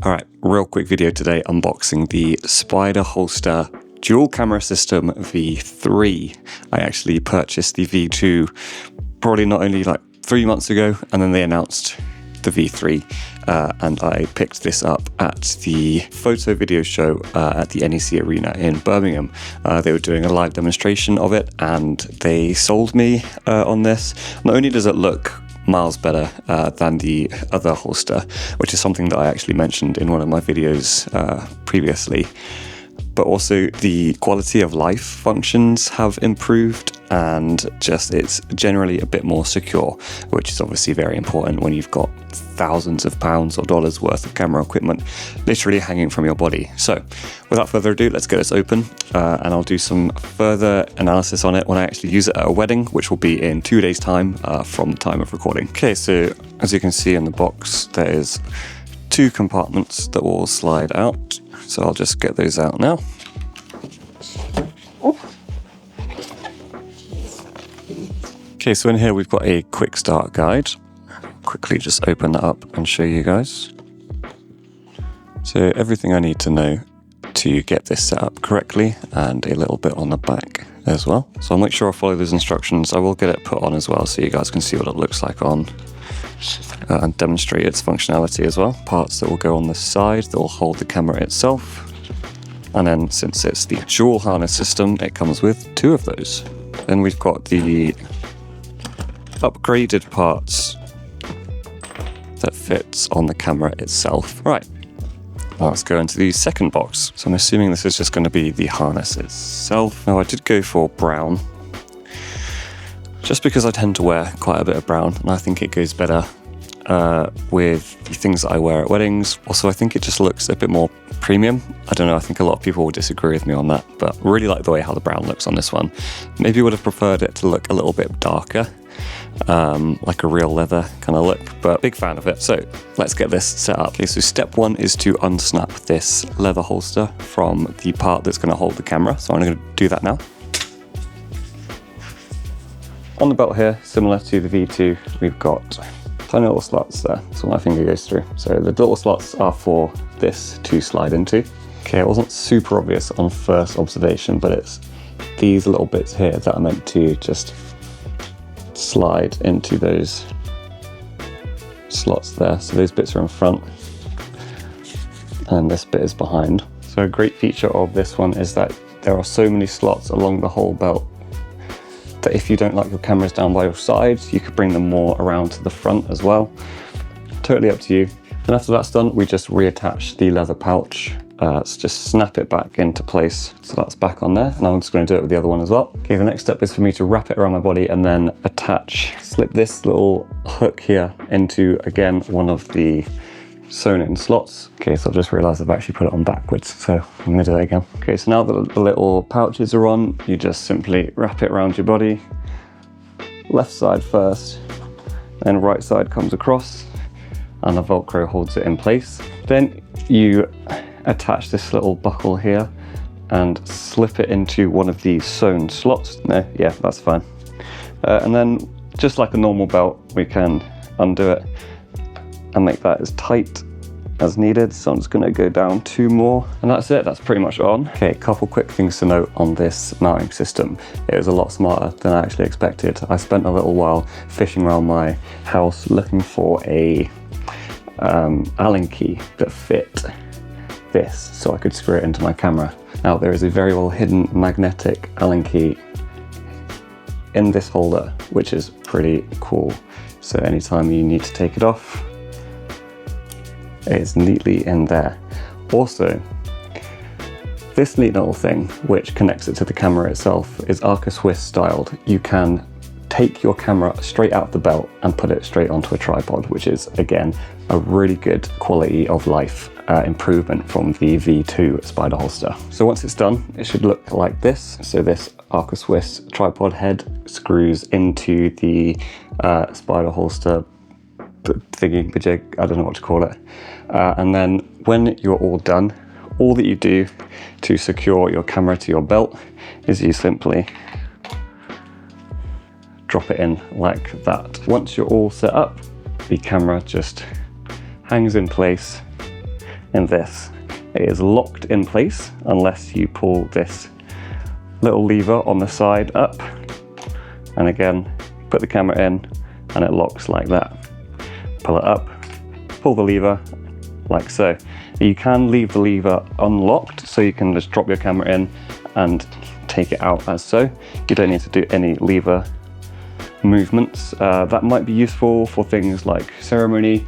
Alright, real quick video today unboxing the Spyder Holster dual camera system V3. I actually purchased the V2 probably not only like 3 months ago, and then they announced the V3 and I picked this up at the photo video show at the NEC Arena in Birmingham. They were doing a live demonstration of it and they sold me on this. Not only does it look miles better than the other holster, which is something that I actually mentioned in one of my videos previously, but also the quality of life functions have improved and just it's generally a bit more secure, which is obviously very important when you've got thousands of pounds or dollars worth of camera equipment literally hanging from your body. So without further ado, let's get this open and I'll do some further analysis on it when I actually use it at a wedding, which will be in 2 days time from the time of recording. Okay, so as you can see in the box, there is 2 compartments that will slide out. So I'll just get those out now. Okay, so in here we've got a quick start guide. Quickly just open that up and show you guys. So everything I need to know to get this set up correctly, and a little bit on the back as well. So I'll make sure I follow those instructions. I will get it put on as well so you guys can see what it looks like on and demonstrate its functionality as well. Parts that will go on the side that will hold the camera itself. And then since it's the dual harness system, it comes with 2 of those. Then we've got the upgraded parts that fits on the camera itself. Right, now let's go into the second box. So I'm assuming this is just going to be the harness itself. Now I did go for brown, just because I tend to wear quite a bit of brown and I think it goes better with the things that I wear at weddings. Also, I think it just looks a bit more premium. I don't know, I think a lot of people will disagree with me on that, but I really like the way how the brown looks on this one. Maybe would have preferred it to look a little bit darker, like a real leather kind of look, but big fan of it. So let's get this set up. Okay, so step 1 is to unsnap this leather holster from the part that's going to hold the camera. So I'm going to do that now. On the belt here, similar to the V2, we've got tiny little slots there, so my finger goes through. So the little slots are for this to slide into. Okay, it wasn't super obvious on first observation, but it's these little bits here that are meant to just slide into those slots there. So those bits are in front and this bit is behind. So a great feature of this one is that there are so many slots along the whole belt that if you don't like your cameras down by your sides, you could bring them more around to the front as well. Totally up to you. And after that's done, we just reattach the leather pouch. So just snap it back into place. So that's back on there. And I'm just going to do it with the other one as well. Okay, the next step is for me to wrap it around my body and then slip this little hook here into, again, one of the sewn in slots. Okay, so I've just realized I've actually put it on backwards, so I'm gonna do that again. Okay, so now that the little pouches are on, you just simply wrap it around your body. Left side first, then right side comes across, and the Velcro holds it in place. Then you attach this little buckle here and slip it into one of these sewn slots. No, yeah, that's fine. And then just like a normal belt, we can undo it and make that as tight as needed. So I'm just going to go down 2 more and that's it. That's pretty much on. Okay, a couple quick things to note on this mounting system. It was a lot smarter than I actually expected. I spent a little while fishing around my house looking for a Allen key that fit this so I could screw it into my camera. Now there is a very well hidden magnetic Allen key in this holder, which is pretty cool. So anytime you need to take it off, it's neatly in there. Also, this neat little thing, which connects it to the camera itself, is Arca Swiss styled. You can take your camera straight out the belt and put it straight onto a tripod, which is, again, a really good quality of life improvement from the V2 Spyder holster. So once it's done, it should look like this. So this Arca Swiss tripod head screws into the Spyder holster thingy majig, I don't know what to call it. And then when you're all done, all that you do to secure your camera to your belt is you simply drop it in like that. Once you're all set up, the camera just hangs in place in this. It is locked in place unless you pull this little lever on the side up, and again, put the camera in and it locks like that. Pull it up, pull the lever like so. You can leave the lever unlocked, so you can just drop your camera in and take it out as so. You don't need to do any lever movements. That might be useful for things like ceremony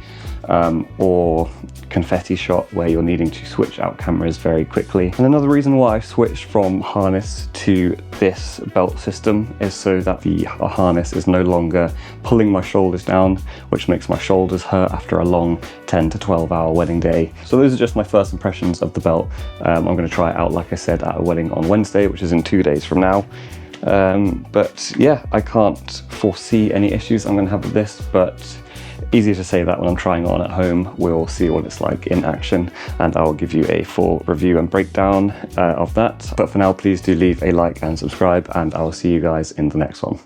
or confetti shot, where you're needing to switch out cameras very quickly. And another reason why I switched from harness to this belt system is so that the harness is no longer pulling my shoulders down, which makes my shoulders hurt after a long 10 to 12 hour wedding day. So those are just my first impressions of the belt. I'm going to try it out, like I said, at a wedding on Wednesday, which is in 2 days from now. But yeah, I can't foresee any issues I'm going to have with this, but easier to say that when I'm trying it on at home. We'll see what it's like in action, and I'll give you a full review and breakdown of that. But for now, please do leave a like and subscribe, and I will see you guys in the next one.